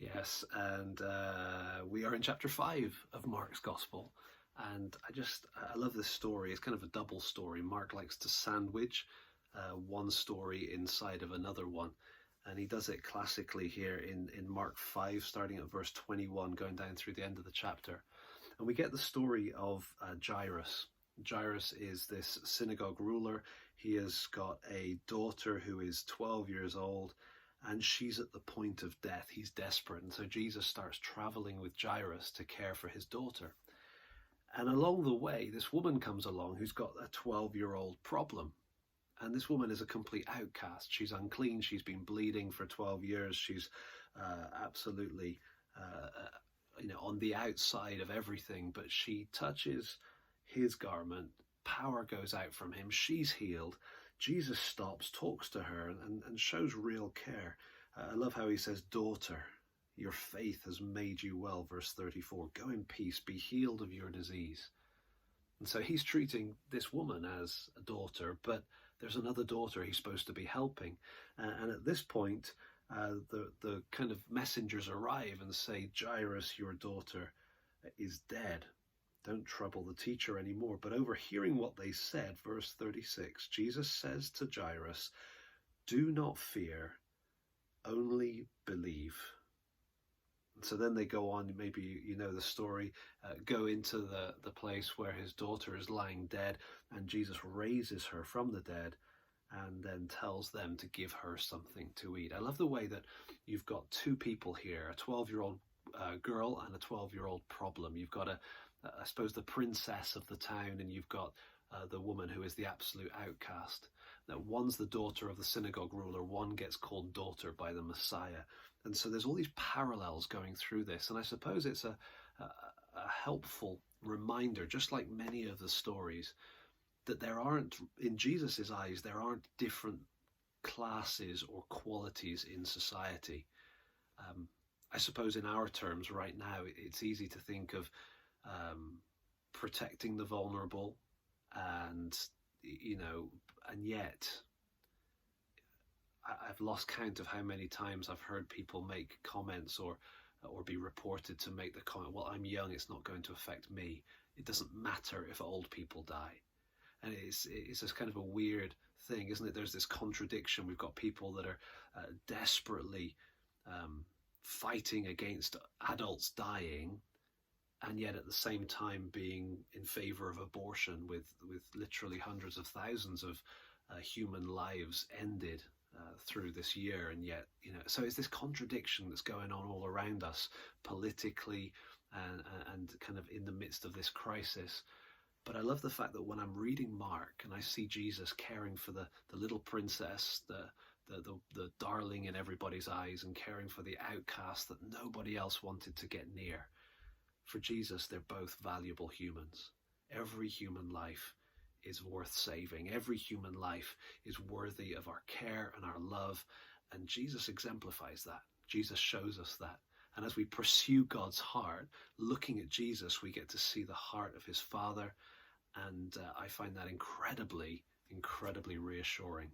Yes, and we are in chapter 5 of Mark's Gospel. And I love this story. It's kind of a double story. Mark likes to sandwich one story inside of another one. And he does it classically here in Mark 5, starting at verse 21, going down through the end of the chapter. And we get the story of Jairus. Jairus is this synagogue ruler. He has got a daughter who is 12 years old, and she's at the point of death. He's desperate. And so Jesus starts traveling with Jairus to care for his daughter. And along the way, this woman comes along who's got a 12-year-old problem. And this woman is a complete outcast. She's unclean. She's been bleeding for 12 years. She's absolutely on the outside of everything. But she touches his garment. Power goes out from him. She's healed. Jesus stops, talks to her, and shows real care. I love how he says, "Daughter, your faith has made you well." Verse 34, "Go in peace, be healed of your disease." And so he's treating this woman as a daughter, but there's another daughter he's supposed to be helping. And at this point, the kind of messengers arrive and say, "Jairus, your daughter is dead. Don't trouble the teacher anymore." But overhearing what they said, verse 36, Jesus says to Jairus, "Do not fear, only believe." And so then they go on, maybe you know the story, go into the place where his daughter is lying dead, and Jesus raises her from the dead and then tells them to give her something to eat. I love the way that you've got two people here, a 12-year-old girl and a 12-year-old problem. You've got I suppose, the princess of the town, and you've got the woman who is the absolute outcast. Now, one's the daughter of the synagogue ruler, one gets called daughter by the Messiah. And so there's all these parallels going through this. And I suppose it's a helpful reminder, just like many of the stories, that there aren't, in Jesus's eyes, there aren't different classes or qualities in society. I suppose in our terms right now, it's easy to think of protecting the vulnerable, and yet I've lost count of how many times I've heard people make comments or be reported to make the comment, "Well, I'm young, it's not going to affect me. It doesn't matter if old people die." And it's this kind of a weird thing, isn't it? There's this contradiction. We've got people that are desperately fighting against adults dying, and yet at the same time being in favor of abortion, with literally hundreds of thousands of human lives ended through this year. And yet, so it's this contradiction that's going on all around us politically and kind of in the midst of this crisis. But I love the fact that when I'm reading Mark and I see Jesus caring for the little princess, the darling in everybody's eyes, and caring for the outcast that nobody else wanted to get near. For Jesus, they're both valuable humans. Every human life is worth saving. Every human life is worthy of our care and our love. And Jesus exemplifies that. Jesus shows us that. And as we pursue God's heart, looking at Jesus, we get to see the heart of his Father. And I find that incredibly, incredibly reassuring.